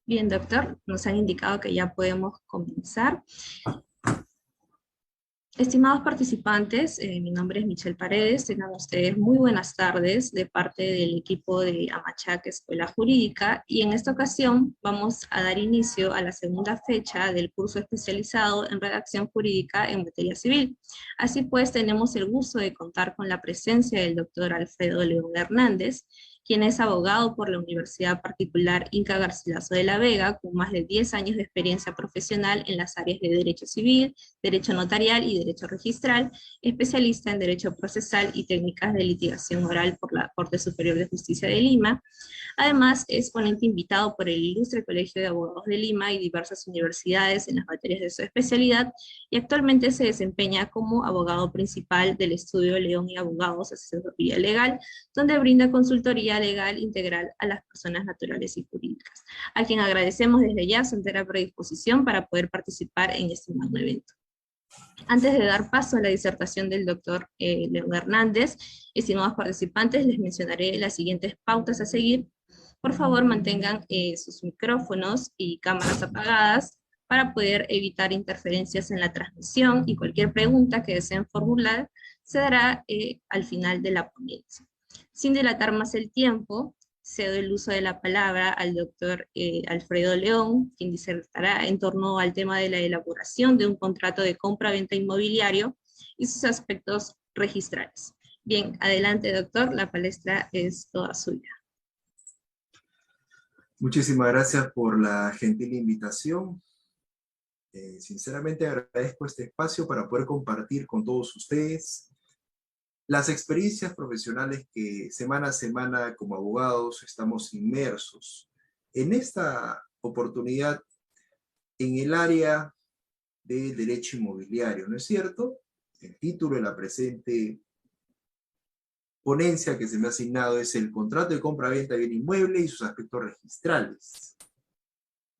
Bien, doctor, nos han indicado que ya podemos comenzar. Estimados participantes, mi nombre es Michelle Paredes. Tengan ustedes muy buenas tardes de parte del equipo de Amachac Escuela Jurídica, y en esta ocasión vamos a dar inicio a la segunda fecha del curso especializado en redacción jurídica en materia civil. Así pues, tenemos el gusto de contar con la presencia del doctor Alfredo León Hernández, quien es abogado por la Universidad Particular Inca Garcilaso de la Vega, con más de 10 años de experiencia profesional en las áreas de Derecho Civil, Derecho Notarial y Derecho Registral, especialista en Derecho Procesal y Técnicas de Litigación Oral por la Corte Superior de Justicia de Lima. Además, es ponente invitado por el Ilustre Colegio de Abogados de Lima y diversas universidades en las materias de su especialidad, y actualmente se desempeña como abogado principal del estudio León y Abogados Asesoría Legal, donde brinda consultoría legal integral a las personas naturales y jurídicas, a quien agradecemos desde ya su entera predisposición para poder participar en este magno evento. Antes de dar paso a la disertación del doctor León Hernández, estimados participantes, les mencionaré las siguientes pautas a seguir. Por favor, mantengan sus micrófonos y cámaras apagadas para poder evitar interferencias en la transmisión, y cualquier pregunta que deseen formular se dará al final de la ponencia. Sin dilatar más el tiempo, cedo el uso de la palabra al doctor Alfredo León, quien disertará en torno al tema de la elaboración de un contrato de compra-venta inmobiliario y sus aspectos registrales. Bien, adelante, doctor, la palestra es toda suya. Muchísimas gracias por la gentil invitación. Sinceramente agradezco este espacio para poder compartir con todos ustedes las experiencias profesionales que semana a semana como abogados estamos inmersos en esta oportunidad en el área de derecho inmobiliario, ¿no es cierto? El título de la presente ponencia que se me ha asignado es el contrato de compra-venta de bien inmueble y sus aspectos registrales.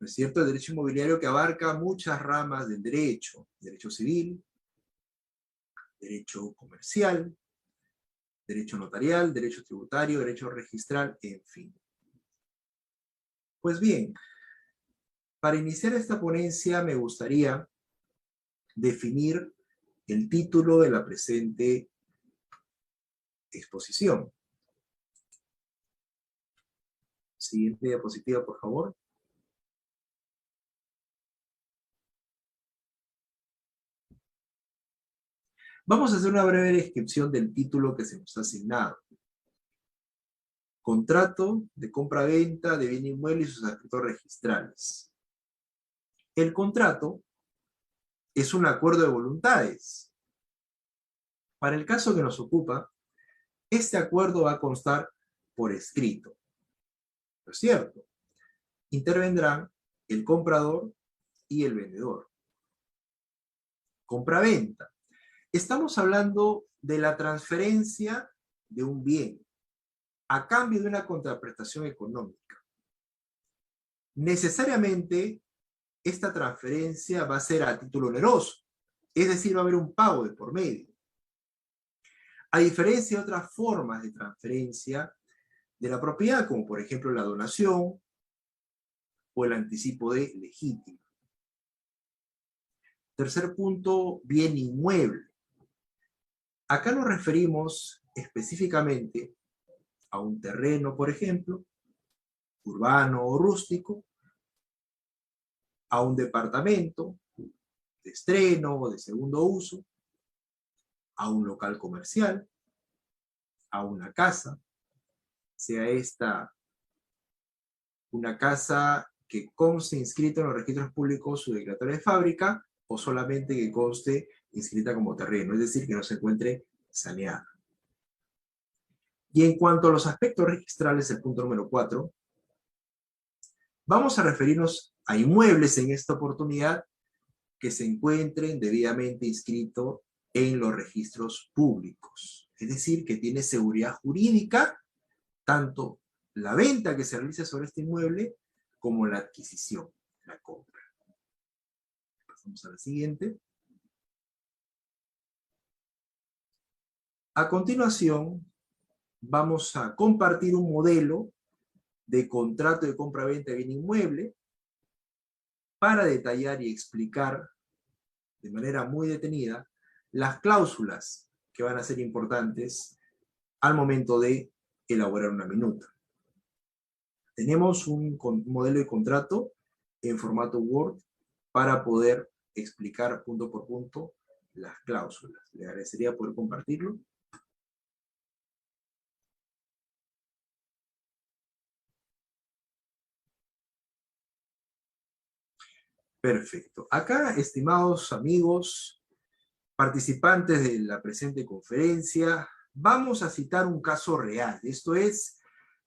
¿No es cierto? El derecho inmobiliario que abarca muchas ramas del derecho: derecho civil, derecho comercial, derecho notarial, derecho tributario, derecho registral, en fin. Pues bien, para iniciar esta ponencia me gustaría definir el título de la presente exposición. Siguiente diapositiva, por favor. Vamos a hacer una breve descripción del título que se nos ha asignado. Contrato de compra-venta de bien inmueble y sus aspectos registrales. El contrato es un acuerdo de voluntades. Para el caso que nos ocupa, este acuerdo va a constar por escrito. ¿No es cierto? Intervendrán el comprador y el vendedor. Compra-venta. Estamos hablando de la transferencia de un bien a cambio de una contraprestación económica. Necesariamente, esta transferencia va a ser a título oneroso, es decir, va a haber un pago de por medio. A diferencia de otras formas de transferencia de la propiedad, como por ejemplo la donación o el anticipo de legítima. Tercer punto, bien inmueble. Acá nos referimos específicamente a un terreno, por ejemplo, urbano o rústico, a un departamento de estreno o de segundo uso, a un local comercial, a una casa, sea esta una casa que conste inscrita en los registros públicos su declaratoria de fábrica, o solamente que conste inscrita como terreno, es decir, que no se encuentre saneada. Y en cuanto a los aspectos registrales, el punto número 4, vamos a referirnos a inmuebles en esta oportunidad que se encuentren debidamente inscritos en los registros públicos. Es decir, que tiene seguridad jurídica tanto la venta que se realice sobre este inmueble como la adquisición, la compra. Pasamos a la siguiente. A continuación, vamos a compartir un modelo de contrato de compra-venta de bien inmueble para detallar y explicar de manera muy detenida las cláusulas que van a ser importantes al momento de elaborar una minuta. Tenemos un modelo de contrato en formato Word para poder explicar punto por punto las cláusulas. Le agradecería poder compartirlo. Perfecto. Acá, estimados amigos, participantes de la presente conferencia, vamos a citar un caso real. Esto es,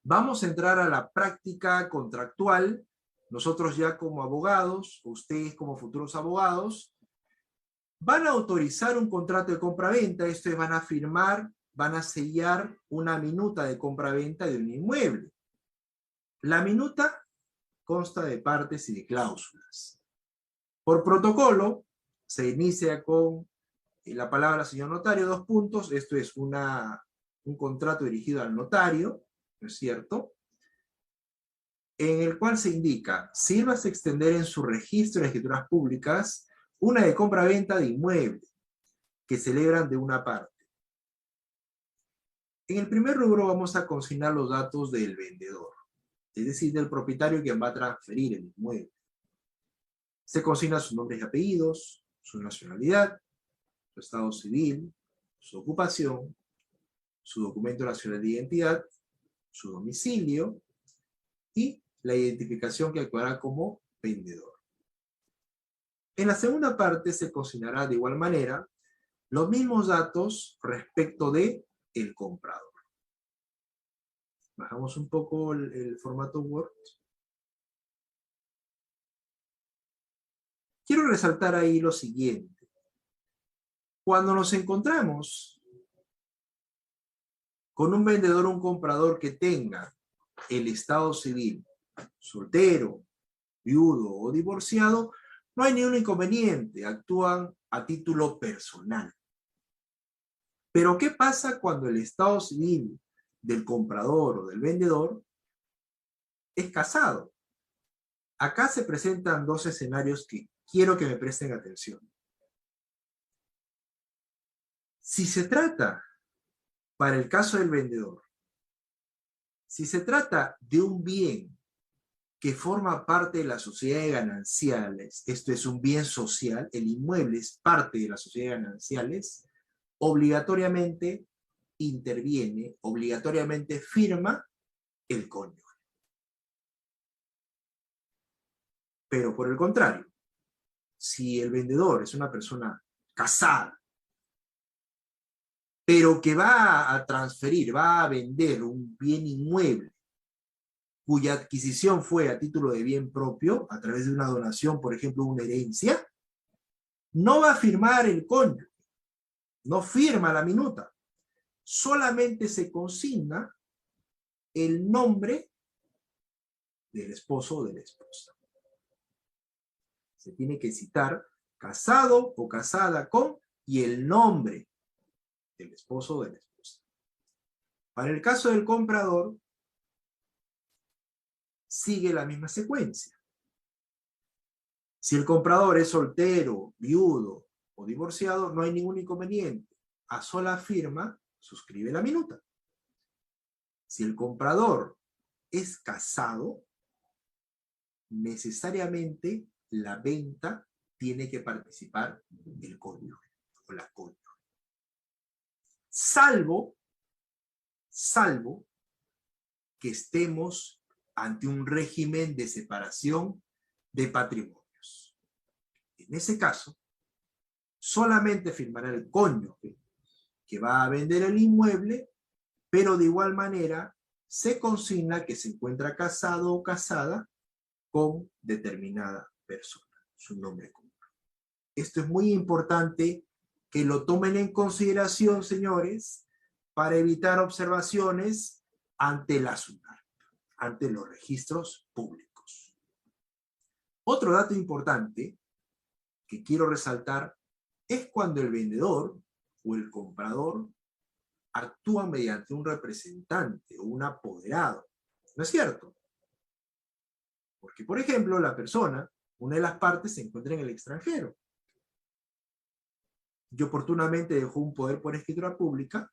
vamos a entrar a la práctica contractual. Nosotros ya como abogados, ustedes como futuros abogados, van a autorizar un contrato de compra-venta. Esto es, van a firmar, van a sellar una minuta de compra-venta de un inmueble. La minuta consta de partes y de cláusulas. Por protocolo, se inicia con la palabra señor notario, 2 puntos. Esto es un contrato dirigido al notario, ¿no es cierto? En el cual se indica, sírvase extender en su registro de escrituras públicas una de compra-venta de inmueble que celebran de una parte. En el primer rubro vamos a consignar los datos del vendedor, es decir, del propietario quien va a transferir el inmueble. Se consigna sus nombres y apellidos, su nacionalidad, su estado civil, su ocupación, su documento nacional de identidad, su domicilio y la identificación que actuará como vendedor. En la segunda parte se consignará de igual manera los mismos datos respecto de el comprador. Bajamos un poco el formato Word. Quiero resaltar ahí lo siguiente. Cuando nos encontramos con un vendedor o un comprador que tenga el estado civil soltero, viudo o divorciado, no hay ningún inconveniente, actúan a título personal. Pero ¿qué pasa cuando el estado civil del comprador o del vendedor es casado? Acá se presentan 2 escenarios que quiero que me presten atención. Si se trata, para el caso del vendedor, si se trata de un bien que forma parte de la sociedad de gananciales, esto es un bien social, el inmueble es parte de la sociedad de gananciales, obligatoriamente interviene, obligatoriamente firma el cónyuge. Pero por el contrario, si el vendedor es una persona casada, pero que va a transferir, va a vender un bien inmueble cuya adquisición fue a título de bien propio, a través de una donación, por ejemplo, una herencia, no va a firmar el cónyuge, no firma la minuta, solamente se consigna el nombre del esposo o de la esposa. Se tiene que citar casado o casada con y el nombre del esposo o de la esposa. Para el caso del comprador, sigue la misma secuencia. Si el comprador es soltero, viudo o divorciado, no hay ningún inconveniente. A sola firma, suscribe la minuta. Si el comprador es casado, necesariamente la venta tiene que participar el cónyuge o la cónyuge. Salvo que estemos ante un régimen de separación de patrimonios. En ese caso, solamente firmará el cónyuge que va a vender el inmueble, pero de igual manera se consigna que se encuentra casado o casada con determinada persona, su nombre común. Esto es muy importante que lo tomen en consideración, señores, para evitar observaciones ante la SUNAT, ante los registros públicos. Otro dato importante que quiero resaltar es cuando el vendedor o el comprador actúa mediante un representante o un apoderado. ¿No es cierto? Porque, por ejemplo, la persona una de las partes se encuentra en el extranjero y oportunamente dejó un poder por escritura pública,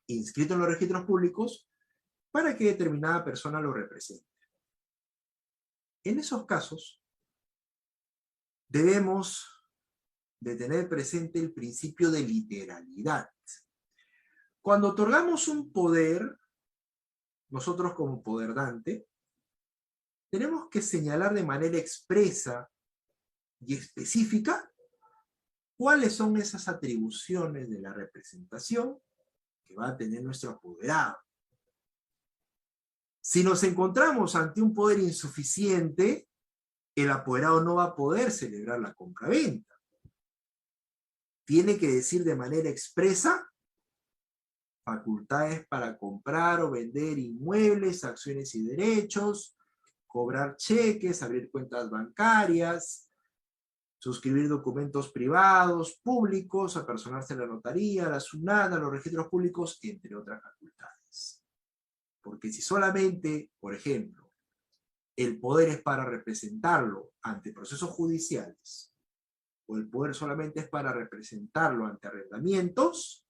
inscrito en los registros públicos, para que determinada persona lo represente. En esos casos, debemos de tener presente el principio de literalidad. Cuando otorgamos un poder, nosotros como poder dante, tenemos que señalar de manera expresa y específica cuáles son esas atribuciones de la representación que va a tener nuestro apoderado. Si nos encontramos ante un poder insuficiente, el apoderado no va a poder celebrar la compraventa. Tiene que decir de manera expresa facultades para comprar o vender inmuebles, acciones y derechos, cobrar cheques, abrir cuentas bancarias, suscribir documentos privados, públicos, apersonarse a la notaría, a la SUNAT, a los registros públicos, entre otras facultades. Porque si solamente, por ejemplo, el poder es para representarlo ante procesos judiciales, o el poder solamente es para representarlo ante arrendamientos,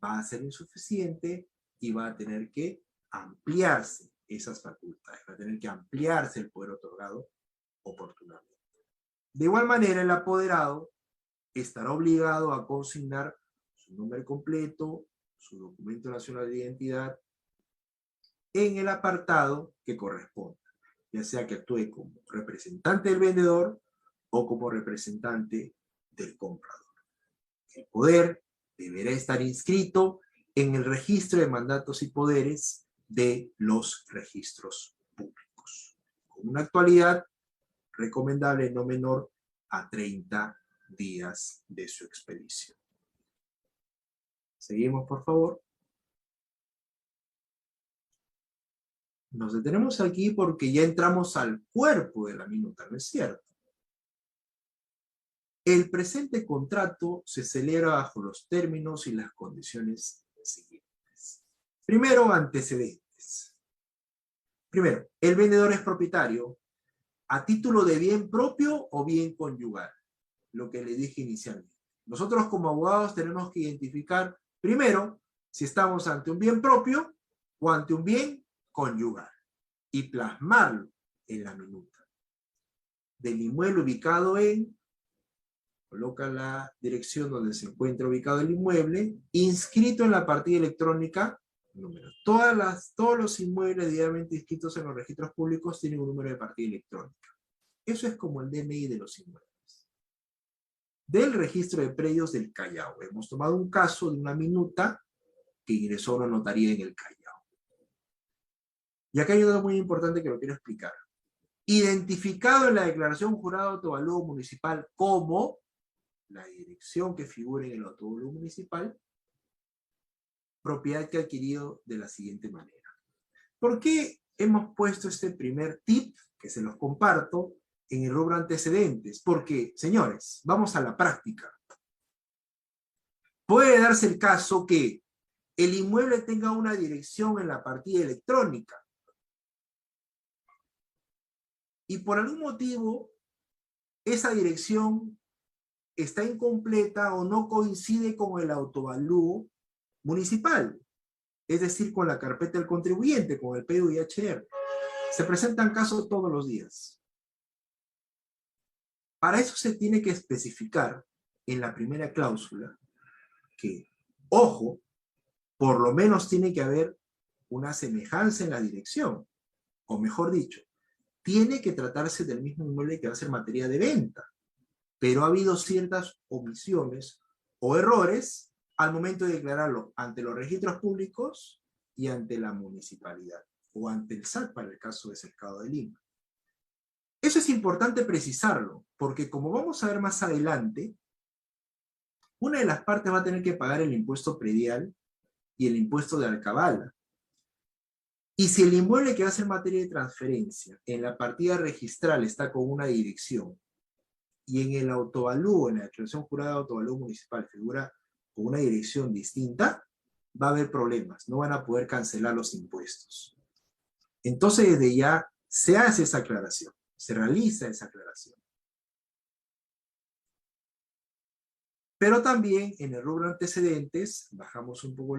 va a ser insuficiente y va a tener que ampliarse esas facultades, va a tener que ampliarse el poder otorgado oportunamente. De igual manera, el apoderado estará obligado a consignar su nombre completo, su documento nacional de identidad, en el apartado que corresponda, ya sea que actúe como representante del vendedor o como representante del comprador. El poder deberá estar inscrito en el registro de mandatos y poderes de los registros públicos, con una actualidad recomendable no menor a 30 días de su expedición. Seguimos, por favor. Nos detenemos aquí porque ya entramos al cuerpo de la minuta, ¿no es cierto? El presente contrato se celebra bajo los términos y las condiciones siguientes. Primero, antecedentes. Primero, el vendedor es propietario a título de bien propio o bien conyugal, lo que le dije inicialmente. Nosotros como abogados tenemos que identificar primero si estamos ante un bien propio o ante un bien conyugal y plasmarlo en la minuta. Del inmueble ubicado en, coloca la dirección donde se encuentra ubicado el inmueble, inscrito en la partida electrónica, número. Todos los inmuebles debidamente inscritos en los registros públicos tienen un número de partida electrónica. Eso es como el DNI de los inmuebles. Del registro de predios del Callao. Hemos tomado un caso de una minuta que ingresó a una notaría en el Callao. Y acá hay algo muy importante que lo quiero explicar. Identificado en la declaración jurada de autoavalúo municipal como la dirección que figura en el autoavalúo municipal, propiedad que ha adquirido de la siguiente manera. ¿Por qué hemos puesto este primer tip, que se los comparto, en el rubro antecedentes? Porque, señores, vamos a la práctica. Puede darse el caso que el inmueble tenga una dirección en la partida electrónica y por algún motivo esa dirección está incompleta o no coincide con el autoavalúo municipal, es decir, con la carpeta del contribuyente, con el PDI-HR. Se presentan casos todos los días. Para eso se tiene que especificar en la primera cláusula que, ojo, por lo menos tiene que haber una semejanza en la dirección, o mejor dicho, tiene que tratarse del mismo inmueble que va a ser materia de venta, pero ha habido ciertas omisiones o errores al momento de declararlo ante los registros públicos y ante la municipalidad, o ante el SAT para el caso de Cercado de Lima. Eso es importante precisarlo, porque como vamos a ver más adelante, una de las partes va a tener que pagar el impuesto predial y el impuesto de alcabala. Y si el inmueble que va a ser materia de transferencia en la partida registral está con una dirección y en el autoavalúo, en la declaración jurada de autoavalúo municipal figura con una dirección distinta, va a haber problemas, no van a poder cancelar los impuestos. Entonces desde ya se hace esa aclaración. se realiza esa aclaración. Pero también en el rubro antecedentes, bajamos un poco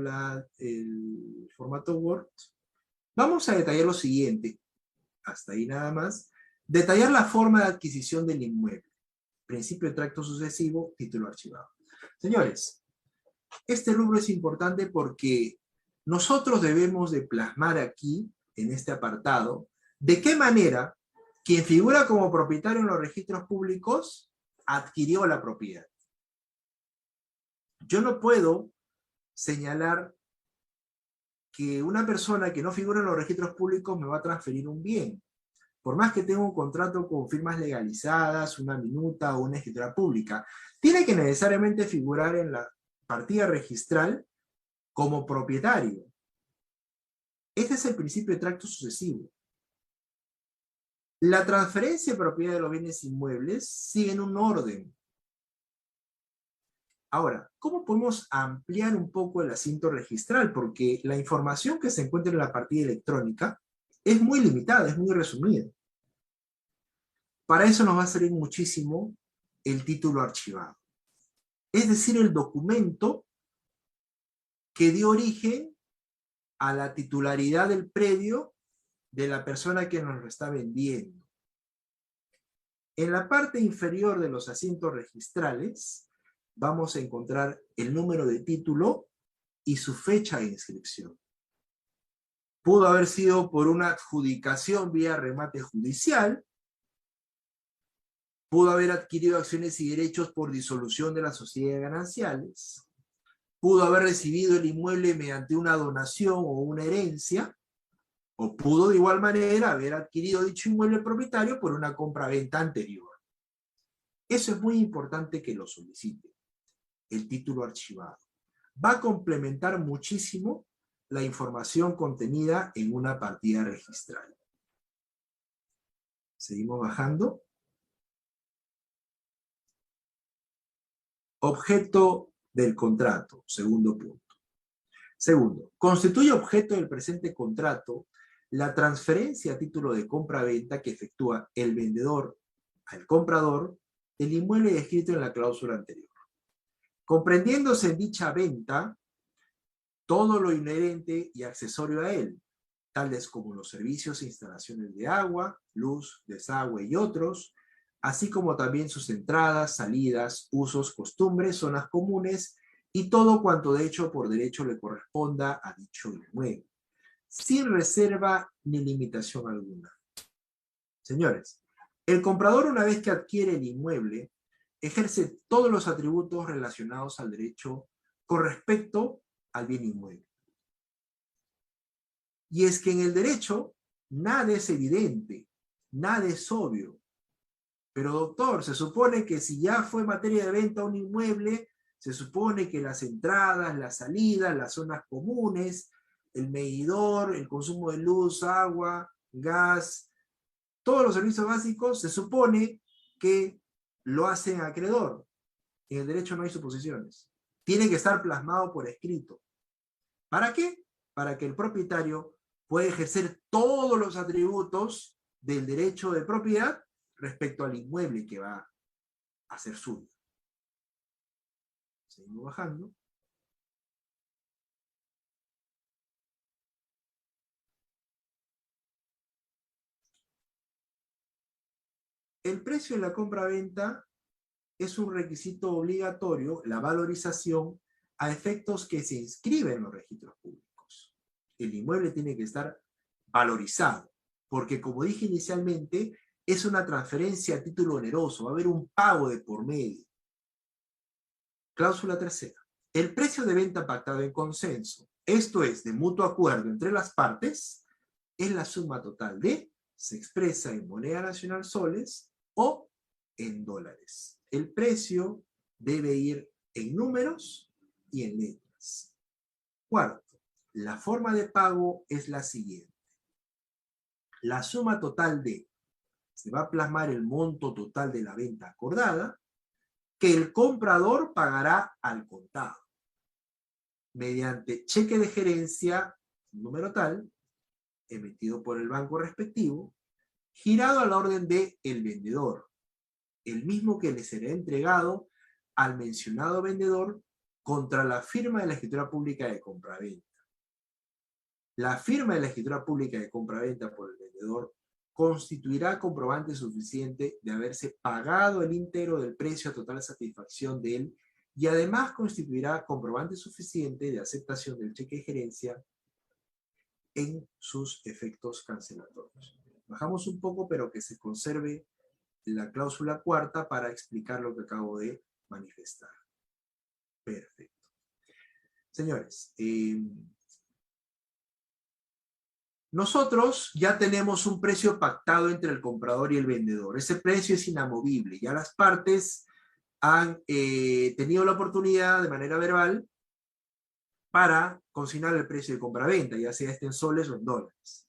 el formato Word, vamos a detallar lo siguiente, hasta ahí nada más, detallar la forma de adquisición del inmueble, principio de tracto sucesivo, título archivado. Señores, este rubro es importante porque nosotros debemos de plasmar aquí, en este apartado, de qué manera quien figura como propietario en los registros públicos adquirió la propiedad. Yo no puedo señalar que una persona que no figura en los registros públicos me va a transferir un bien. Por más que tenga un contrato con firmas legalizadas, una minuta o una escritura pública, tiene que necesariamente figurar en la partida registral como propietario. Este es el principio de tracto sucesivo. La transferencia de propiedad de los bienes inmuebles sigue en un orden. Ahora, ¿cómo podemos ampliar un poco el asiento registral? Porque la información que se encuentra en la partida electrónica es muy limitada, es muy resumida. Para eso nos va a servir muchísimo el título archivado. Es decir, el documento que dio origen a la titularidad del predio de la persona que nos lo está vendiendo. En la parte inferior de los asientos registrales vamos a encontrar el número de título y su fecha de inscripción. Pudo haber sido por una adjudicación vía remate judicial, pudo haber adquirido acciones y derechos por disolución de las sociedades gananciales, pudo haber recibido el inmueble mediante una donación o una herencia, o pudo de igual manera haber adquirido dicho inmueble propietario por una compra-venta anterior. Eso es muy importante que lo solicite, el título archivado. Va a complementar muchísimo la información contenida en una partida registral. Seguimos bajando. Objeto del contrato, segundo punto. Segundo, constituye objeto del presente contrato la transferencia a título de compra-venta que efectúa el vendedor al comprador del inmueble descrito en la cláusula anterior. Comprendiéndose en dicha venta todo lo inherente y accesorio a él, tales como los servicios e instalaciones de agua, luz, desagüe y otros, así como también sus entradas, salidas, usos, costumbres, zonas comunes y todo cuanto de hecho por derecho le corresponda a dicho inmueble, sin reserva ni limitación alguna. Señores, el comprador, una vez que adquiere el inmueble, ejerce todos los atributos relacionados al derecho con respecto al bien inmueble. Y es que en el derecho nada es evidente, nada es obvio. Pero doctor, se supone que si ya fue materia de venta un inmueble, se supone que las entradas, las salidas, las zonas comunes, el medidor, el consumo de luz, agua, gas, todos los servicios básicos, se supone que lo hace el acreedor. En el derecho no hay suposiciones. Tiene que estar plasmado por escrito. ¿Para qué? Para que el propietario pueda ejercer todos los atributos del derecho de propiedad respecto al inmueble que va a ser suyo. Seguimos bajando. El precio de la compra-venta es un requisito obligatorio, la valorización, a efectos que se inscriben en los registros públicos. El inmueble tiene que estar valorizado, porque como dije inicialmente, es una transferencia a título oneroso, va a haber un pago de por medio. Cláusula tercera. El precio de venta pactado en consenso, esto es, de mutuo acuerdo entre las partes, es la suma total de, se expresa en moneda nacional soles o en dólares. El precio debe ir en números y en letras. Cuarto, la forma de pago es la siguiente. La suma total de, se va a plasmar el monto total de la venta acordada, que el comprador pagará al contado, mediante cheque de gerencia, número tal, emitido por el banco respectivo, girado a la orden del vendedor, el mismo que le será entregado al mencionado vendedor contra la firma de la escritura pública de compraventa. La firma de la escritura pública de compraventa por el vendedor constituirá comprobante suficiente de haberse pagado el íntegro del precio a total satisfacción de él y además constituirá comprobante suficiente de aceptación del cheque de gerencia en sus efectos cancelatorios. Bajamos un poco, pero que se conserve la cláusula cuarta para explicar lo que acabo de manifestar. Perfecto. Señores, nosotros ya tenemos un precio pactado entre el comprador y el vendedor. Ese precio es inamovible. Ya las partes han tenido la oportunidad de manera verbal para consignar el precio de compraventa, ya sea este en soles o en dólares.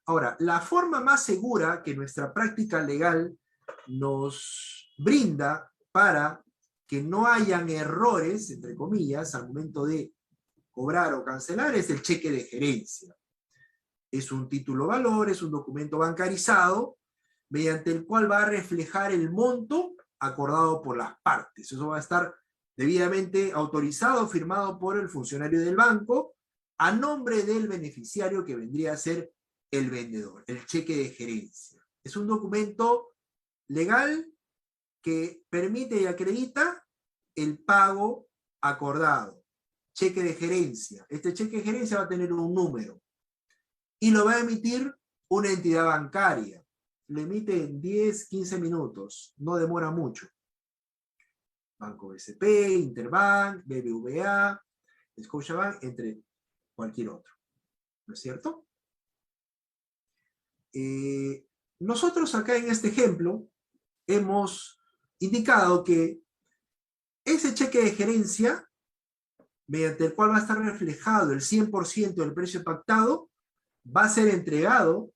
Ahora, la forma más segura que nuestra práctica legal nos brinda para que no hayan errores, entre comillas, al momento de cobrar o cancelar es el cheque de gerencia. Es un título valor, es un documento bancarizado, mediante el cual va a reflejar el monto acordado por las partes. Eso va a estar debidamente autorizado, firmado por el funcionario del banco, a nombre del beneficiario que vendría a ser el vendedor, el cheque de gerencia. Es un documento legal que permite y acredita el pago acordado. Cheque de gerencia. Este cheque de gerencia va a tener un número y lo va a emitir una entidad bancaria. Lo emite en 10, 15 minutos, no demora mucho. Banco BCP, Interbank, BBVA, Scotiabank, entre cualquier otro. ¿No es cierto? Nosotros acá en este ejemplo hemos indicado que ese cheque de gerencia, mediante el cual va a estar reflejado el 100% del precio pactado, va a ser entregado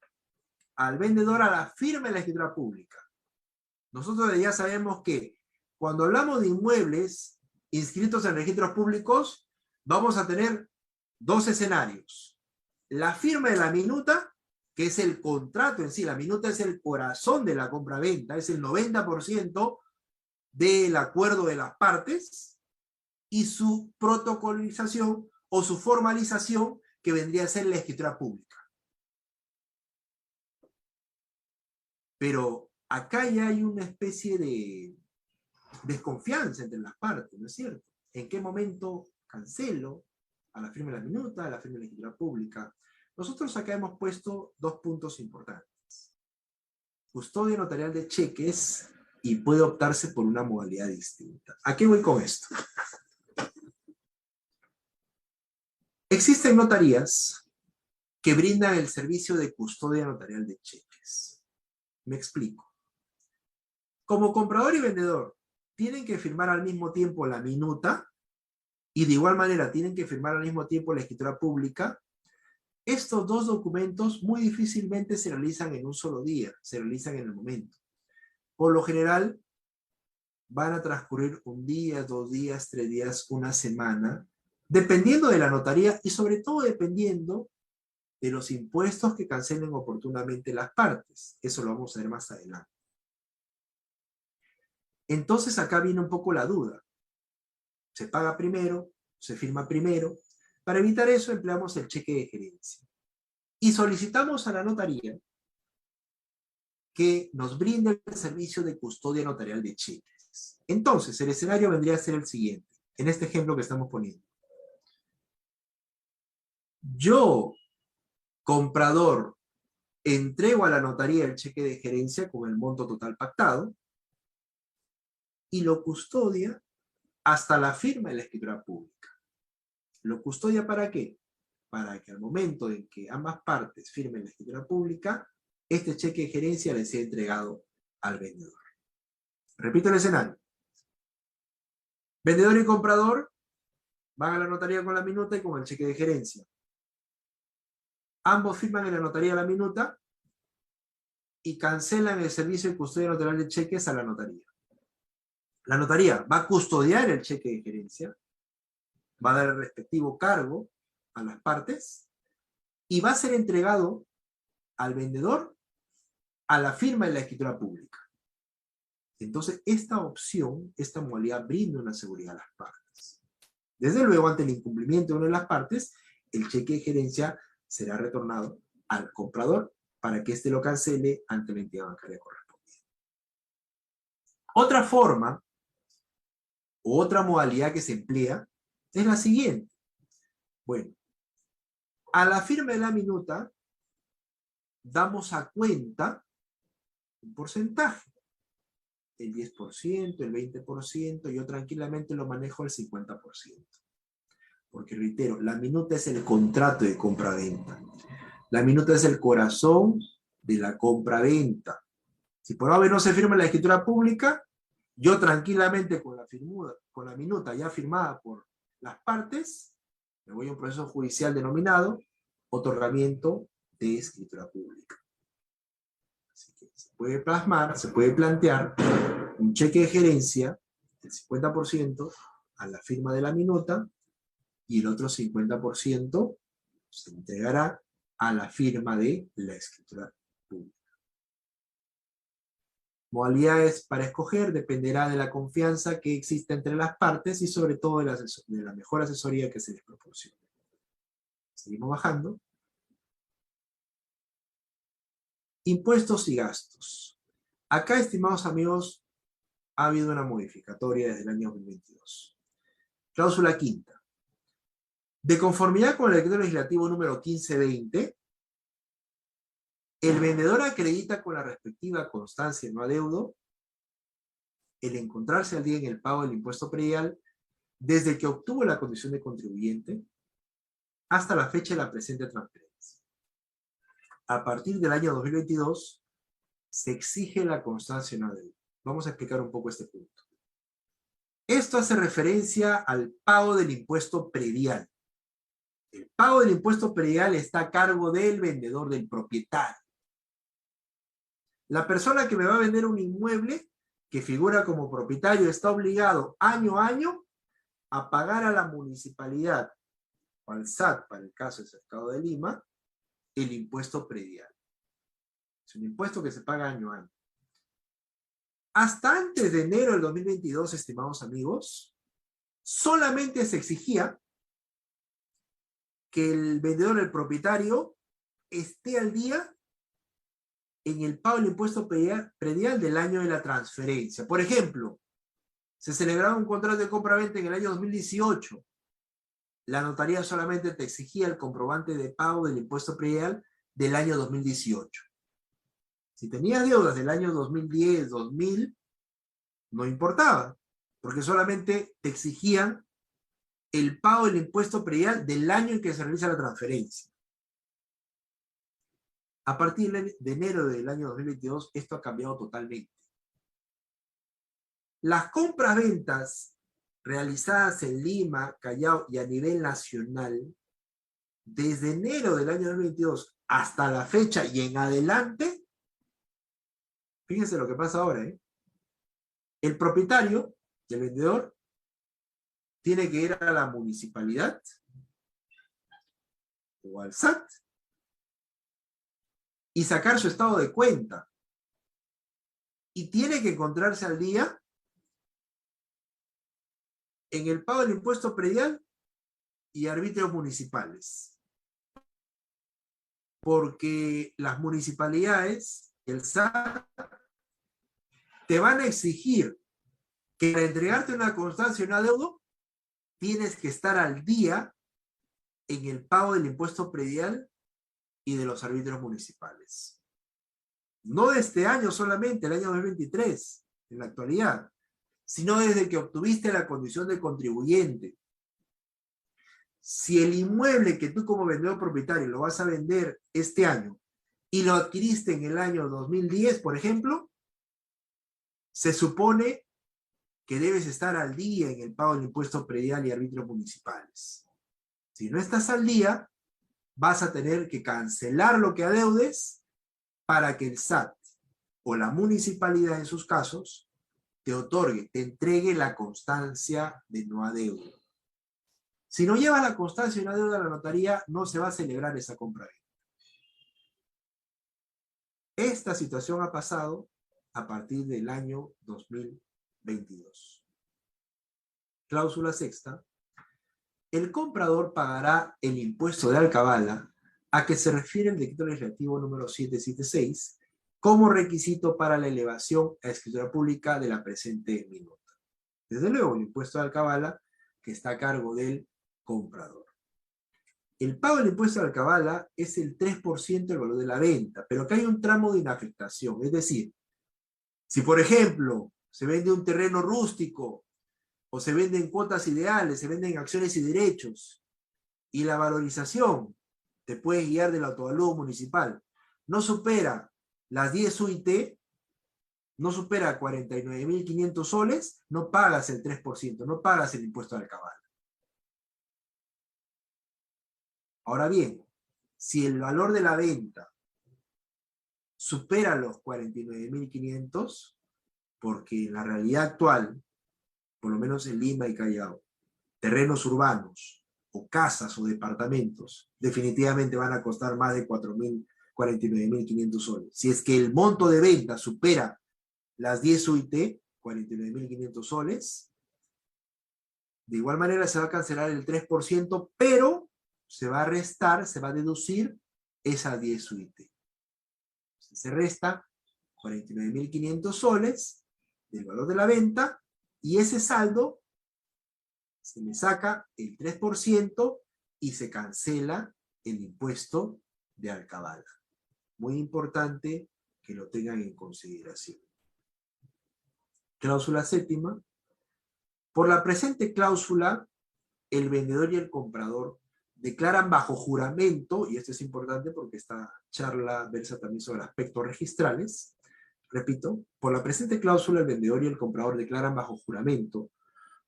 al vendedor a la firma de la escritura pública. Nosotros ya sabemos que cuando hablamos de inmuebles inscritos en registros públicos, vamos a tener dos escenarios. La firma de la minuta, que es el contrato en sí. La minuta es el corazón de la compra-venta, es el 90% del acuerdo de las partes, y su protocolización o su formalización, que vendría a ser la escritura pública. Pero acá ya hay una especie de desconfianza entre las partes, ¿no es cierto? ¿En qué momento cancelo a la firma de la minuta, a la firma de la escritura pública? Nosotros acá hemos puesto dos puntos importantes. Custodia notarial de cheques y puede optarse por una modalidad distinta. ¿A qué voy con esto? Existen notarías que brindan el servicio de custodia notarial de cheques. Me explico. Como comprador y vendedor tienen que firmar al mismo tiempo la minuta y de igual manera tienen que firmar al mismo tiempo la escritura pública. Estos dos documentos muy difícilmente se realizan en un solo día, se realizan en el momento. Por lo general, van a transcurrir un día, 2 días, 3 días, una semana, dependiendo de la notaría y sobre todo dependiendo de los impuestos que cancelen oportunamente las partes. Eso lo vamos a ver más adelante. Entonces acá viene un poco la duda. ¿Se paga primero? ¿Se firma primero? Para evitar eso empleamos el cheque de gerencia. Y solicitamos a la notaría que nos brinde el servicio de custodia notarial de cheques. Entonces, el escenario vendría a ser el siguiente, en este ejemplo que estamos poniendo. Yo, comprador, entrego a la notaría el cheque de gerencia con el monto total pactado y lo custodia hasta la firma de la escritura pública. ¿Lo custodia para qué? Para que al momento en que ambas partes firmen la escritura pública, este cheque de gerencia le sea entregado al vendedor. Repito el escenario. Vendedor y comprador van a la notaría con la minuta y con el cheque de gerencia. Ambos firman en la notaría la minuta y cancelan el servicio de custodia notarial de cheques a la notaría. La notaría va a custodiar el cheque de gerencia, va a dar el respectivo cargo a las partes y va a ser entregado al vendedor a la firma de la escritura pública. Entonces, esta opción, esta modalidad brinda una seguridad a las partes. Desde luego, ante el incumplimiento de una de las partes, el cheque de gerencia será retornado al comprador para que éste lo cancele ante la entidad bancaria correspondiente. Otra forma, o otra modalidad que se emplea, es la siguiente. Bueno, a la firma de la minuta, damos a cuenta un porcentaje, el 10%, el 20%, yo tranquilamente lo manejo al 50%. Porque reitero, la minuta es el contrato de compra-venta. La minuta es el corazón de la compra-venta. Si por ahora no se firma la escritura pública, yo tranquilamente con la minuta ya firmada por las partes, me voy a un proceso judicial denominado otorgamiento de escritura pública. Así que se puede plasmar, se puede plantear un cheque de gerencia del 50% a la firma de la minuta y el otro 50% se entregará a la firma de la escritura pública. Modalidades para escoger dependerá de la confianza que exista entre las partes y sobre todo de la mejor asesoría que se les proporcione. Seguimos bajando. Impuestos y gastos. Acá, estimados amigos, ha habido una modificatoria desde el año 2022. Cláusula quinta. De conformidad con el decreto legislativo número 1520, el vendedor acredita con la respectiva constancia no adeudo el encontrarse al día en el pago del impuesto predial desde que obtuvo la condición de contribuyente hasta la fecha de la presente transferencia. A partir del año 2022, se exige la constancia no adeudo. Vamos a explicar un poco este punto. Esto hace referencia al pago del impuesto predial. El pago del impuesto predial está a cargo del vendedor, del propietario. La persona que me va a vender un inmueble que figura como propietario está obligado año a año a pagar a la municipalidad o al SAT, para el caso del Cercado de Lima, el impuesto predial. Es un impuesto que se paga año a año. Hasta antes de enero del 2022, estimados amigos, solamente se exigía que el vendedor, el propietario, esté al día en el pago del impuesto predial del año de la transferencia. Por ejemplo, se celebraba un contrato de compra-venta en el año 2018. La notaría solamente te exigía el comprobante de pago del impuesto predial del año 2018. Si tenías deudas del año 2010, 2000, no importaba, porque solamente te exigían el pago del impuesto predial del año en que se realiza la transferencia. A partir de enero del año 2022, esto ha cambiado totalmente. Las compras-ventas realizadas en Lima, Callao y a nivel nacional, desde enero del año 2022 hasta la fecha y en adelante, fíjense lo que pasa ahora, ¿eh? El propietario, el vendedor, tiene que ir a la municipalidad o al SAT y sacar su estado de cuenta. Y tiene que encontrarse al día en el pago del impuesto predial y arbitrios municipales. Porque las municipalidades, el SAT, te van a exigir que para entregarte una constancia y un adeudo, tienes que estar al día en el pago del impuesto predial y de los arbitrios municipales. No de este año solamente, el año 2023, en la actualidad, sino desde que obtuviste la condición de contribuyente. Si el inmueble que tú como vendedor propietario lo vas a vender este año y lo adquiriste en el año 2010, por ejemplo, se supone que debes estar al día en el pago del impuesto predial y arbitrios municipales. Si no estás al día, vas a tener que cancelar lo que adeudes para que el SAT o la municipalidad en sus casos te otorgue, te entregue la constancia de no adeudo. Si no llevas la constancia de no adeudo a la notaría, no se va a celebrar esa compra-venta. Esta situación ha pasado a partir del año 2022. Cláusula sexta. El comprador pagará el impuesto de alcabala a que se refiere el decreto legislativo número 776 como requisito para la elevación a escritura pública de la presente minuta. Desde luego, el impuesto de alcabala que está a cargo del comprador. El pago del impuesto de alcabala es el 3% del valor de la venta, pero acá hay un tramo de inafectación. Es decir, si por ejemplo se vende un terreno rústico o se venden cuotas ideales, se venden acciones y derechos, y la valorización, te puedes guiar del autovalúo municipal, no supera las 10 UIT, no supera 49.500 soles, no pagas el 3%, no pagas el impuesto de alcabala. Ahora bien, si el valor de la venta supera los 49.500, porque en la realidad actual, por lo menos en Lima y Callao, terrenos urbanos o casas o departamentos definitivamente van a costar más de 49.500 soles. Si es que el monto de venta supera las 10 UIT, 49.500 soles, de igual manera se va a cancelar el 3%, pero se va a restar, se va a deducir esas 10 UIT. Se resta 49.500 soles del valor de la venta y ese saldo se le saca el 3% y se cancela el impuesto de alcabala. Muy importante que lo tengan en consideración. Cláusula séptima. Por la presente cláusula, el vendedor y el comprador declaran bajo juramento, y esto es importante porque esta charla versa también sobre aspectos registrales. Repito, por la presente cláusula, el vendedor y el comprador declaran bajo juramento,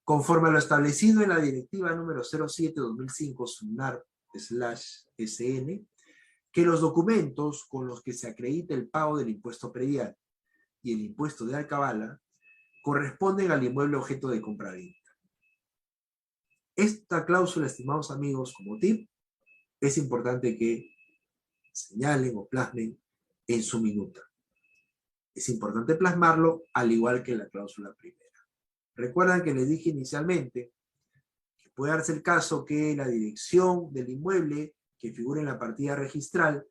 conforme a lo establecido en la directiva número 07/2005 SUNAR/SN, que los documentos con los que se acredita el pago del impuesto predial y el impuesto de alcabala corresponden al inmueble objeto de compraventa. Esta cláusula, estimados amigos, como tip, es importante que señalen o plasmen en su minuta. Es importante plasmarlo al igual que la cláusula primera. Recuerdan que les dije inicialmente que puede darse el caso que la dirección del inmueble que figura en la partida registral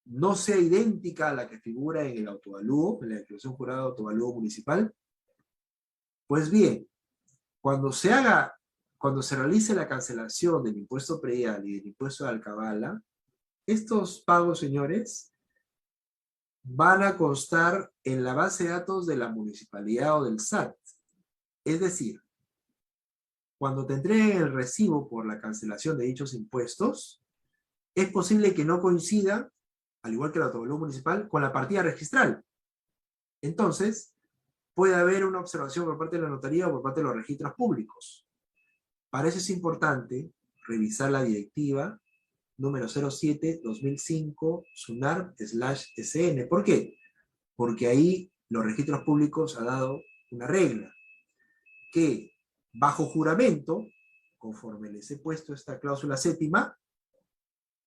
no sea idéntica a la que figura en el autoavalúo, en la declaración jurada de autoavalúo municipal. Pues bien, cuando se realice la cancelación del impuesto predial y del impuesto de alcabala, estos pagos, señores, van a constar en la base de datos de la municipalidad o del SAT. Es decir, cuando te entreguen el recibo por la cancelación de dichos impuestos, es posible que no coincida, al igual que el autoavalúo municipal, con la partida registral. Entonces, puede haber una observación por parte de la notaría o por parte de los registros públicos. Para eso es importante revisar la directiva número 07/2005 SUNAR/SN. ¿Por qué? Porque ahí los registros públicos han dado una regla que bajo juramento, conforme les he puesto esta cláusula séptima,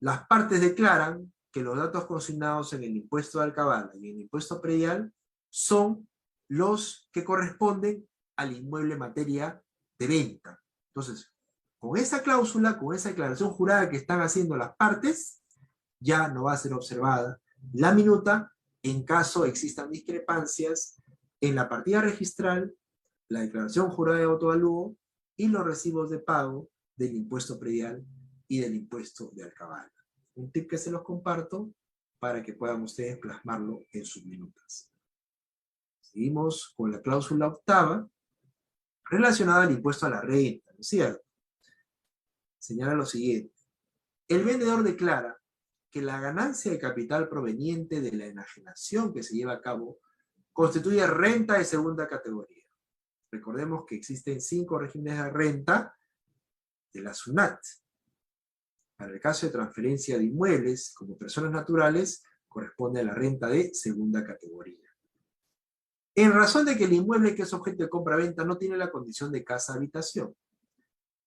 las partes declaran que los datos consignados en el impuesto de alcabala y en el impuesto predial son los que corresponden al inmueble en materia de venta. Entonces, con esa cláusula, con esa declaración jurada que están haciendo las partes, ya no va a ser observada la minuta en caso existan discrepancias en la partida registral, la declaración jurada de autoavalúo y los recibos de pago del impuesto predial y del impuesto de alcabala. Un tip que se los comparto para que puedan ustedes plasmarlo en sus minutas. Seguimos con la cláusula octava relacionada al impuesto a la renta, ¿no es cierto? Señala lo siguiente. El vendedor declara que la ganancia de capital proveniente de la enajenación que se lleva a cabo constituye renta de segunda categoría. Recordemos que existen 5 regímenes de renta de la SUNAT. Para el caso de transferencia de inmuebles como personas naturales, corresponde a la renta de segunda categoría. En razón de que el inmueble que es objeto de compra-venta no tiene la condición de casa-habitación.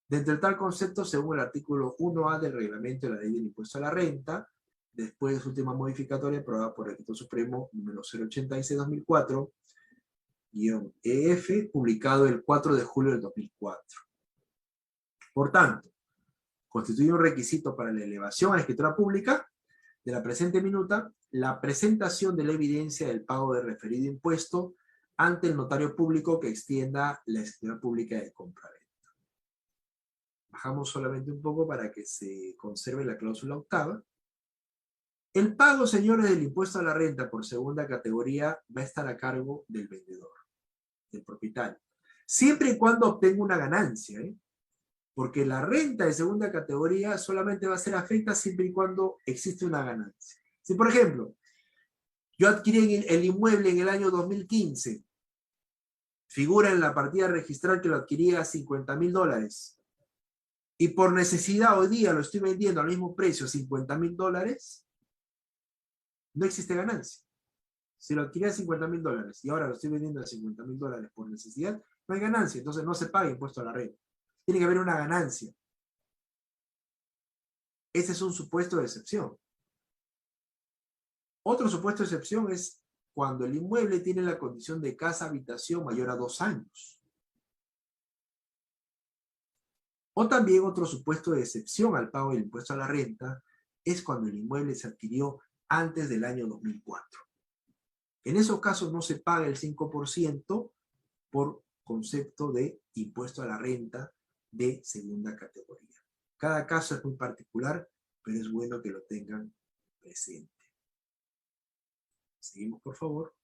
Dentro de tal concepto, según el artículo 1A del reglamento de la ley del impuesto a la renta, después de su última modificatoria aprobada por el Decreto Supremo número 086-2004-EF, publicado el 4 de julio del 2004. Por tanto, constituye un requisito para la elevación a la escritura pública de la presente minuta la presentación de la evidencia del pago de referido impuesto ante el notario público que extienda la escritura pública de compraventa. Bajamos solamente un poco para que se conserve la cláusula octava. El pago, señores, del impuesto a la renta por segunda categoría va a estar a cargo del vendedor, del propietario, siempre y cuando obtenga una ganancia, porque la renta de segunda categoría solamente va a ser afecta siempre y cuando existe una ganancia. Si, por ejemplo, yo adquirí el inmueble en el año 2015, figura en la partida registral que lo adquirí a $50.000, y por necesidad hoy día lo estoy vendiendo al mismo precio, $50.000, no existe ganancia. Si lo adquirí a $50.000 y ahora lo estoy vendiendo a $50.000 por necesidad, no hay ganancia, entonces no se paga impuesto a la renta. Tiene que haber una ganancia. Ese es un supuesto de excepción. Otro supuesto de excepción es cuando el inmueble tiene la condición de casa-habitación mayor a 2 años. O también otro supuesto de excepción al pago del impuesto a la renta es cuando el inmueble se adquirió antes del año 2004. En esos casos no se paga el 5% por concepto de impuesto a la renta de segunda categoría. Cada caso es muy particular, pero es bueno que lo tengan presente. Seguimos, por favor.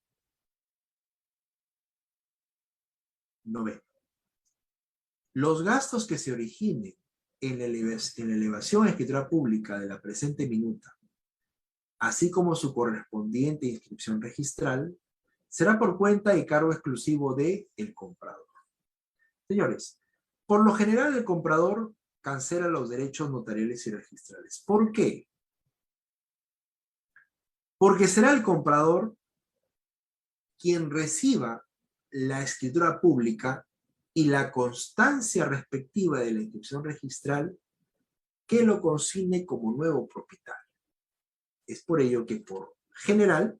9. Los gastos que se originen en la elevación a escritura pública de la presente minuta, así como su correspondiente inscripción registral, será por cuenta y cargo exclusivo del comprador. Señores, por lo general el comprador cancela los derechos notariales y registrales. ¿Por qué? Porque será el comprador quien reciba la escritura pública y la constancia respectiva de la inscripción registral que lo consigne como nuevo propietario. Es por ello que, por general,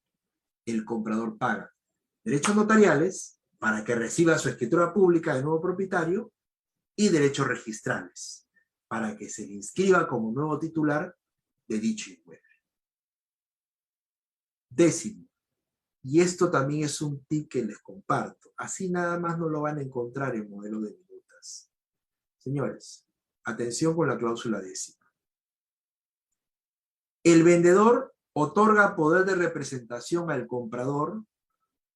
el comprador paga derechos notariales para que reciba su escritura pública de nuevo propietario y derechos registrales para que se le inscriba como nuevo titular de dicho inmueble. 10. Y esto también es un tip que les comparto. Así nada más no lo van a encontrar en modelo de minutas. Señores, atención con la cláusula 10. El vendedor otorga poder de representación al comprador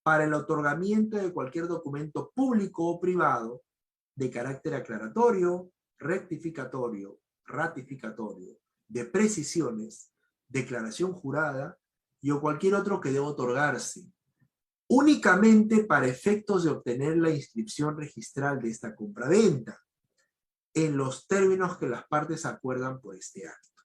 para el otorgamiento de cualquier documento público o privado de carácter aclaratorio, rectificatorio, ratificatorio, de precisiones, declaración jurada y o cualquier otro que deba otorgarse, únicamente para efectos de obtener la inscripción registral de esta compraventa, en los términos que las partes acuerdan por este acto.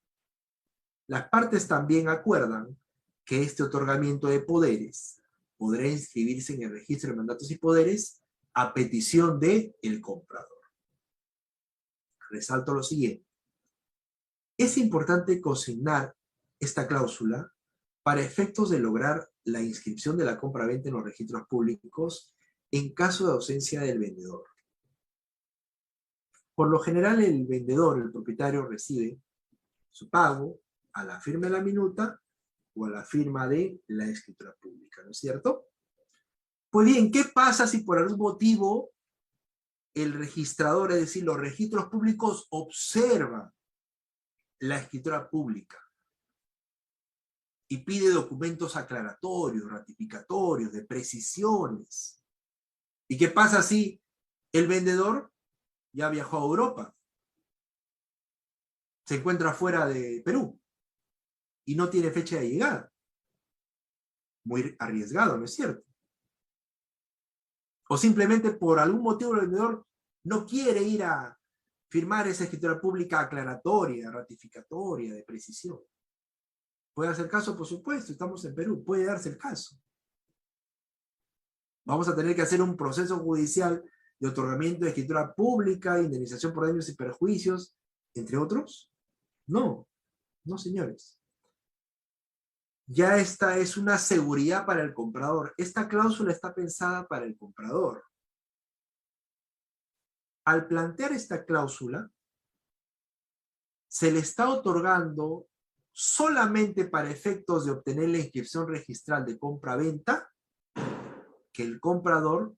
Las partes también acuerdan que este otorgamiento de poderes podrá inscribirse en el registro de mandatos y poderes a petición del comprador. Resalto lo siguiente. Es importante consignar esta cláusula para efectos de lograr la inscripción de la compraventa en los registros públicos en caso de ausencia del vendedor. Por lo general, el vendedor, el propietario, recibe su pago a la firma de la minuta o a la firma de la escritura pública, ¿no es cierto? Pues bien, ¿qué pasa si por algún motivo el registrador, es decir, los registros públicos, observan la escritura pública y pide documentos aclaratorios, ratificatorios, de precisiones? ¿Y qué pasa si el vendedor ya viajó a Europa, se encuentra fuera de Perú y no tiene fecha de llegada? Muy arriesgado, ¿no es cierto? O simplemente por algún motivo el vendedor no quiere ir a firmar esa escritura pública aclaratoria, ratificatoria, de precisión. ¿Puede darse el caso? Por supuesto, estamos en Perú, puede darse el caso. ¿Vamos a tener que hacer un proceso judicial de otorgamiento de escritura pública, indemnización por daños y perjuicios, entre otros? No, no, señores. ya esta es una seguridad para el comprador. Esta cláusula está pensada para el comprador. Al plantear esta cláusula, se le está otorgando solamente para efectos de obtener la inscripción registral de compra-venta, que el comprador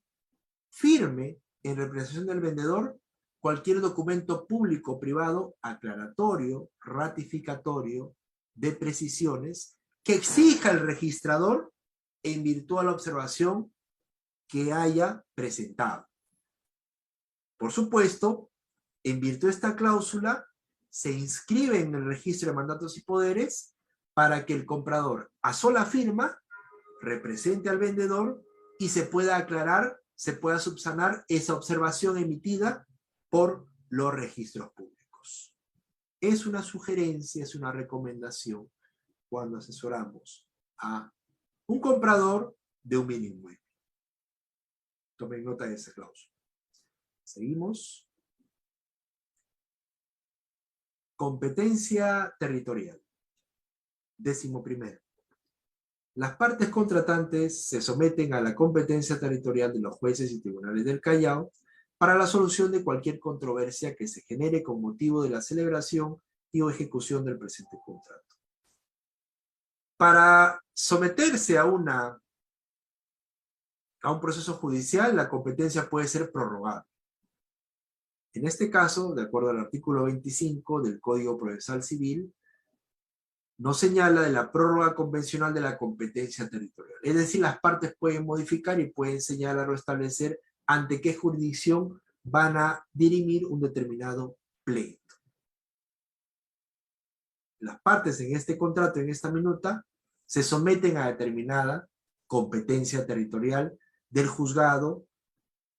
firme en representación del vendedor cualquier documento público o privado aclaratorio, ratificatorio, de precisiones, que exija el registrador en virtud de la observación que haya presentado. Por supuesto, en virtud de esta cláusula, se inscribe en el registro de mandatos y poderes para que el comprador, a sola firma, represente al vendedor y se pueda aclarar, se pueda subsanar esa observación emitida por los registros públicos. Es una sugerencia, es una recomendación cuando asesoramos a un comprador de un bien inmueble. Tomen nota de esa cláusula. Seguimos. Competencia territorial. 11º. Las partes contratantes se someten a la competencia territorial de los jueces y tribunales del Callao para la solución de cualquier controversia que se genere con motivo de la celebración y o ejecución del presente contrato. Para someterse a un proceso judicial, la competencia puede ser prorrogada. En este caso, de acuerdo al artículo 25 del Código Procesal Civil, no señala de la prórroga convencional de la competencia territorial. Es decir, las partes pueden modificar y pueden señalar o establecer ante qué jurisdicción van a dirimir un determinado pleito. Las partes en este contrato, en esta minuta, se someten a determinada competencia territorial del juzgado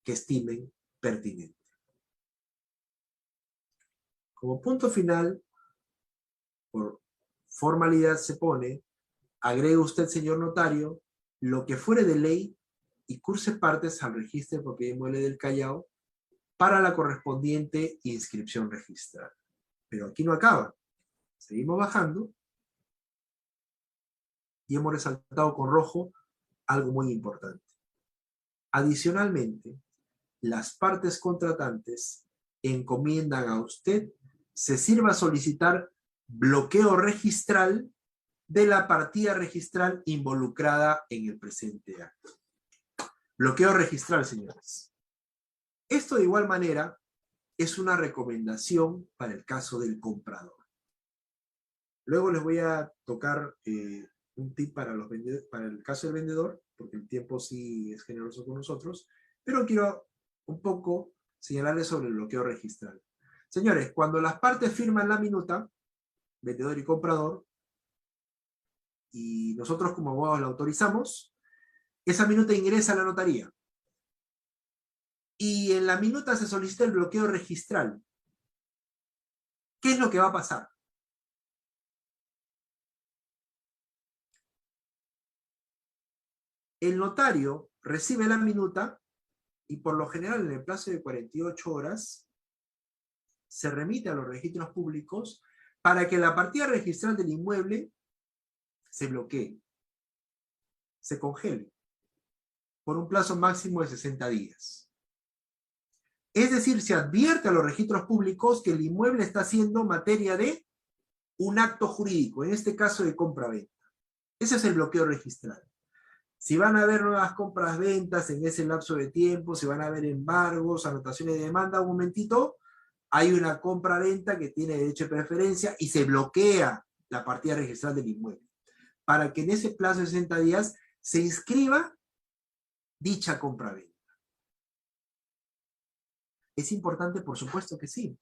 que estimen pertinente. Como punto final, por formalidad se pone, agrega usted, señor notario, lo que fuere de ley y curse partes al registro de propiedad inmueble del Callao para la correspondiente inscripción registral. Pero aquí no acaba. Seguimos bajando y hemos resaltado con rojo algo muy importante. Adicionalmente, las partes contratantes encomiendan a usted se sirva a solicitar bloqueo registral de la partida registral involucrada en el presente acto. Bloqueo registral, señores. Esto de igual manera es una recomendación para el caso del comprador. Luego les voy a tocar un tip para el caso del vendedor, porque el tiempo sí es generoso con nosotros, pero quiero un poco señalarles sobre el bloqueo registral. Señores, cuando las partes firman la minuta, vendedor y comprador, y nosotros como abogados la autorizamos, esa minuta ingresa a la notaría. Y en la minuta se solicita el bloqueo registral. ¿Qué es lo que va a pasar? El notario recibe la minuta y por lo general en el plazo de 48 horas se remite a los registros públicos para que la partida registral del inmueble se bloquee, se congele, por un plazo máximo de 60 días. Es decir, se advierte a los registros públicos que el inmueble está siendo materia de un acto jurídico, en este caso de compra-venta. Ese es el bloqueo registral. Si van a haber nuevas compras-ventas en ese lapso de tiempo, si van a haber embargos, anotaciones de demanda, un momentito, hay una compra-venta que tiene derecho de preferencia y se bloquea la partida registral del inmueble, para que en ese plazo de 60 días se inscriba dicha compra-venta. ¿Es importante? Por supuesto que sí.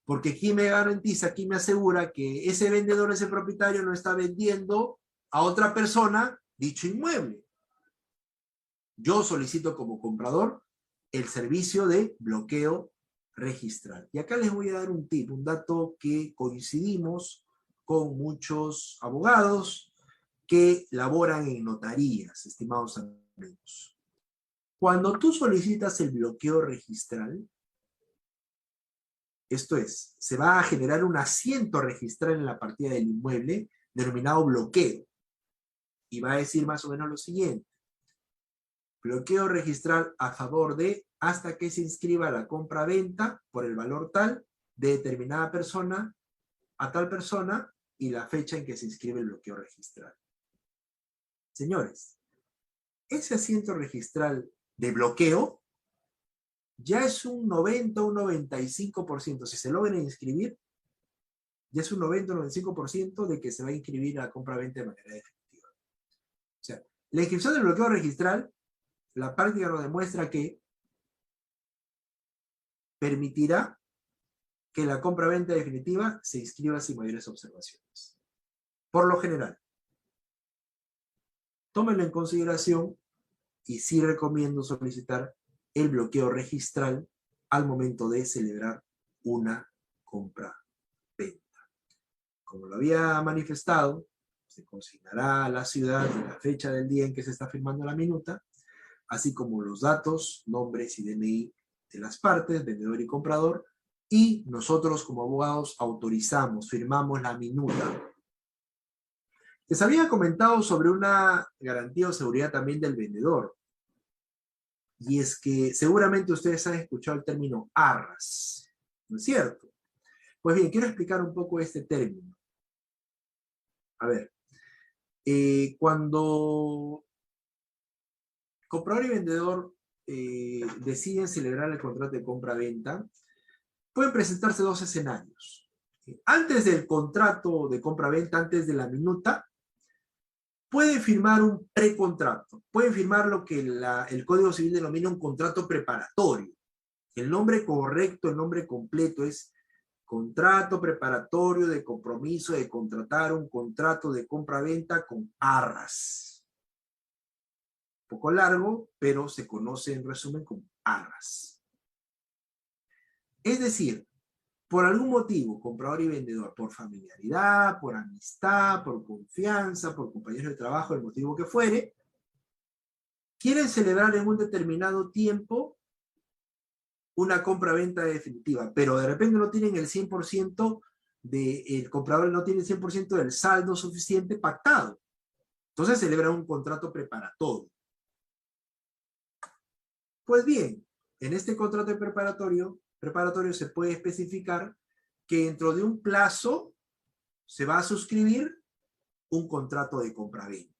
Porque aquí me garantiza, aquí me asegura que ese vendedor, ese propietario no está vendiendo a otra persona dicho inmueble. Yo solicito como comprador el servicio de bloqueo registral. Y acá les voy a dar un tip, un dato que coincidimos con muchos abogados que laboran en notarías, estimados amigos. Cuando tú solicitas el bloqueo registral, esto es, se va a generar un asiento registral en la partida del inmueble denominado bloqueo. y va a decir más o menos lo siguiente. Bloqueo registral a favor de hasta que se inscriba la compra-venta por el valor tal de determinada persona a tal persona y la fecha en que se inscribe el bloqueo registral. Señores, ese asiento registral de bloqueo ya es un 90 o un 95%. Si se logra inscribir, ya es un 90 o 95% de que se va a inscribir a la compra-venta de manera definitiva. O sea, la inscripción del bloqueo registral, la práctica nos demuestra que permitirá que la compra-venta definitiva se inscriba sin mayores observaciones. Por lo general, tómenlo en consideración y sí recomiendo solicitar el bloqueo registral al momento de celebrar una compra-venta. Como lo había manifestado, se consignará a la ciudad la fecha del día en que se está firmando la minuta, así como los datos, nombres y DNI de las partes, vendedor y comprador, y nosotros como abogados autorizamos, firmamos la minuta. Les había comentado sobre una garantía o seguridad también del vendedor, y es que seguramente ustedes han escuchado el término arras, ¿no es cierto? Pues bien, quiero explicar un poco este término. A ver, cuando comprador y vendedor deciden celebrar el contrato de compra-venta, pueden presentarse dos escenarios. Antes del contrato de compra-venta, antes de la minuta, pueden firmar un precontrato. Pueden firmar lo que el Código Civil denomina un contrato preparatorio. El nombre correcto, el nombre completo es contrato preparatorio de compromiso de contratar un contrato de compra-venta con arras. Un poco largo, pero se conoce en resumen como arras. Es decir, por algún motivo, comprador y vendedor, por familiaridad, por amistad, por confianza, por compañeros de trabajo, el motivo que fuere, quieren celebrar en un determinado tiempo una compra-venta definitiva, pero de repente no tienen el 100% el comprador no tiene el 100% del saldo suficiente pactado. Entonces celebran un contrato preparatorio. Pues bien, en este contrato preparatorio se puede especificar que dentro de un plazo se va a suscribir un contrato de compraventa.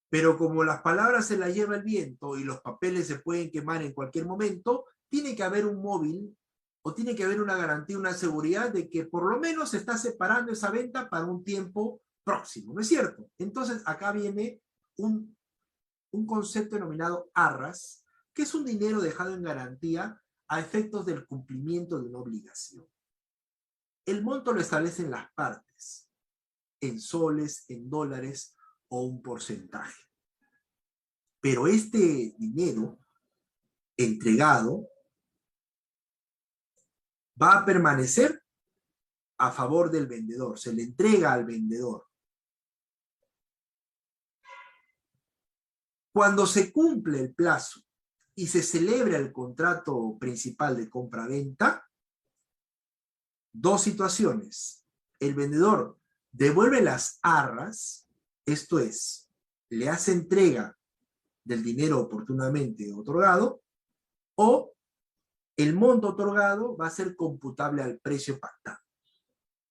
Pero como las palabras se las lleva el viento y los papeles se pueden quemar en cualquier momento, tiene que haber un móvil o tiene que haber una garantía, una seguridad de que por lo menos se está separando esa venta para un tiempo próximo, ¿no es cierto? Entonces acá viene un concepto denominado arras, que es un dinero dejado en garantía a efectos del cumplimiento de una obligación. El monto lo establecen las partes, en soles, en dólares o un porcentaje. Pero este dinero entregado va a permanecer a favor del vendedor, se le entrega al vendedor. Cuando se cumple el plazo y se celebra el contrato principal de compra-venta, dos situaciones. El vendedor devuelve las arras, esto es, le hace entrega del dinero oportunamente otorgado, o el monto otorgado va a ser computable al precio pactado.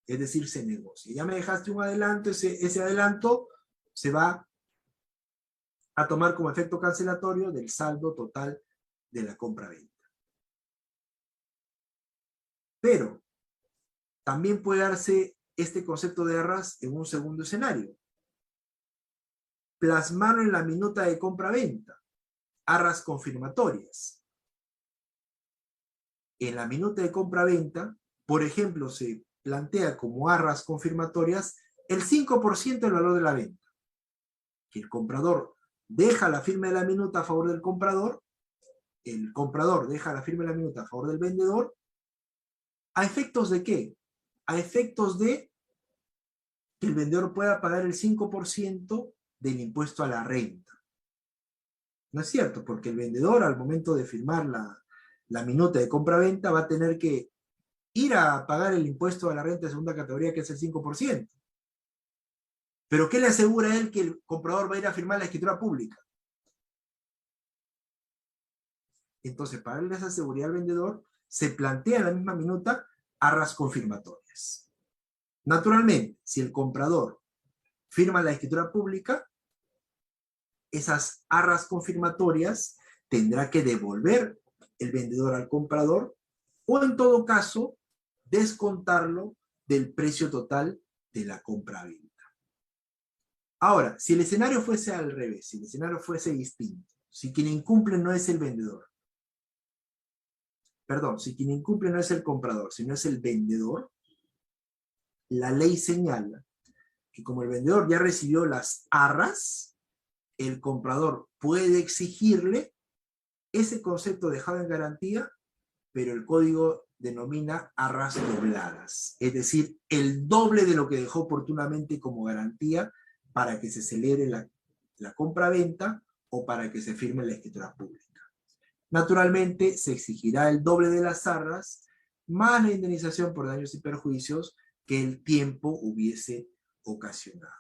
Es decir, se negocia. Ya me dejaste un adelanto, ese adelanto se va a tomar como efecto cancelatorio del saldo total de la compra-venta. Pero también puede darse este concepto de arras en un segundo escenario. Plasmarlo en la minuta de compra-venta, arras confirmatorias. En la minuta de compra-venta, por ejemplo, se plantea como arras confirmatorias el 5% del valor de la venta. Que el comprador deja la firma de la minuta a favor del comprador, el comprador deja la firma de la minuta a favor del vendedor, ¿a efectos de qué? A efectos de que el vendedor pueda pagar el 5% del impuesto a la renta. No es cierto, porque el vendedor al momento de firmar la minuta de compra-venta va a tener que ir a pagar el impuesto a la renta de segunda categoría, que es el 5%. Pero ¿qué le asegura a él que el comprador va a ir a firmar la escritura pública? Entonces, para darle esa seguridad al vendedor, se plantea en la misma minuta arras confirmatorias. Naturalmente, si el comprador firma la escritura pública, esas arras confirmatorias tendrá que devolver el vendedor al comprador o en todo caso descontarlo del precio total de la compra-venta. Ahora, si el escenario fuese al revés, si el escenario fuese distinto, si quien incumple no es el vendedor, perdón, si quien incumple no es el comprador, sino es el vendedor, la ley señala que como el vendedor ya recibió las arras, el comprador puede exigirle ese concepto dejado en garantía, pero el código denomina arras dobladas, es decir, el doble de lo que dejó oportunamente como garantía para que se celebre la compra-venta o para que se firme la escritura pública. Naturalmente, se exigirá el doble de las arras, más la indemnización por daños y perjuicios que el tiempo hubiese ocasionado.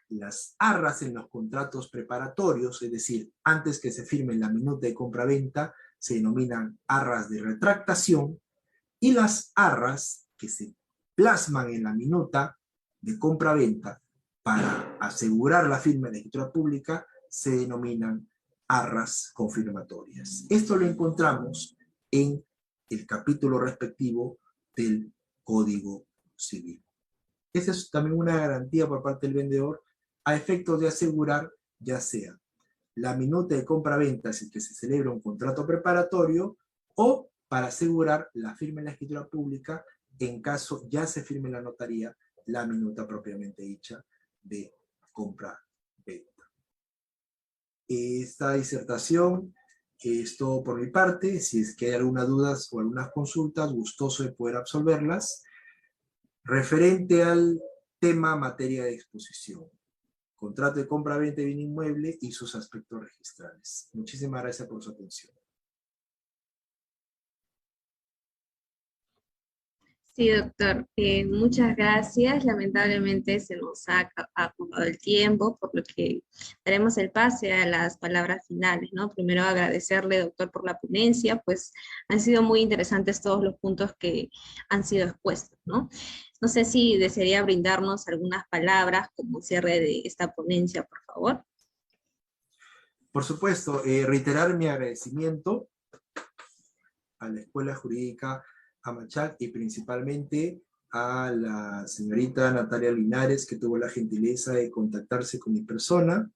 Las arras en los contratos preparatorios, es decir, antes que se firme la minuta de compra-venta, se denominan arras de retractación, y las arras que se plasman en la minuta de compra-venta para asegurar la firma de la escritura pública se denominan arras confirmatorias. Esto lo encontramos en el capítulo respectivo del Código Civil. Esa es también una garantía por parte del vendedor a efectos de asegurar ya sea la minuta de compra-venta si es que se celebra un contrato preparatorio o para asegurar la firma en la escritura pública en caso ya se firme en la notaría la minuta propiamente dicha de compra-venta. Esta disertación es todo por mi parte. Si es que hay algunas dudas o algunas consultas, gustoso de poder absolverlas. Referente al tema materia de exposición, contrato de compra-venta de bien inmueble y sus aspectos registrales. Muchísimas gracias por su atención. Sí, doctor, muchas gracias. Lamentablemente se nos ha acabado el tiempo, por lo que daremos el pase a las palabras finales, ¿no? Primero agradecerle, doctor, por la ponencia, pues han sido muy interesantes todos los puntos que han sido expuestos, ¿no? No sé si desearía brindarnos algunas palabras como cierre de esta ponencia, por favor. Por supuesto, reiterar mi agradecimiento a la Escuela Jurídica Amachac y principalmente a la señorita Natalia Linares, que tuvo la gentileza de contactarse con mi persona,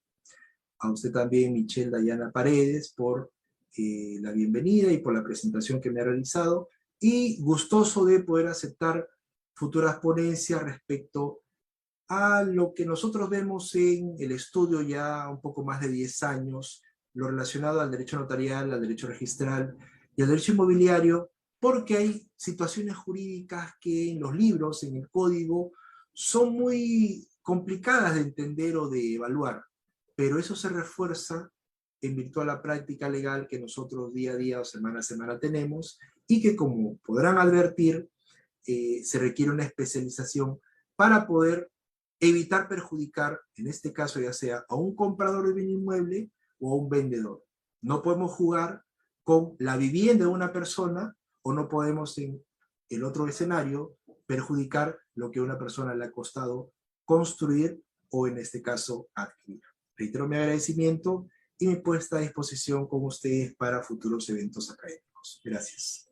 a usted también, Michelle Dayana Paredes, por la bienvenida y por la presentación que me ha realizado, y gustoso de poder aceptar futuras ponencias respecto a lo que nosotros vemos en el estudio ya un poco más de 10 años, lo relacionado al derecho notarial, al derecho registral y al derecho inmobiliario, porque hay situaciones jurídicas que en los libros, en el código, son muy complicadas de entender o de evaluar, pero eso se refuerza en virtud de la práctica legal que nosotros día a día o semana a semana tenemos y que, como podrán advertir, se requiere una especialización para poder evitar perjudicar, en este caso ya sea a un comprador de bien inmueble o a un vendedor. No podemos jugar con la vivienda de una persona o no podemos en el otro escenario perjudicar lo que a una persona le ha costado construir o en este caso adquirir. Reitero mi agradecimiento y mi puesta a disposición con ustedes para futuros eventos académicos. Gracias.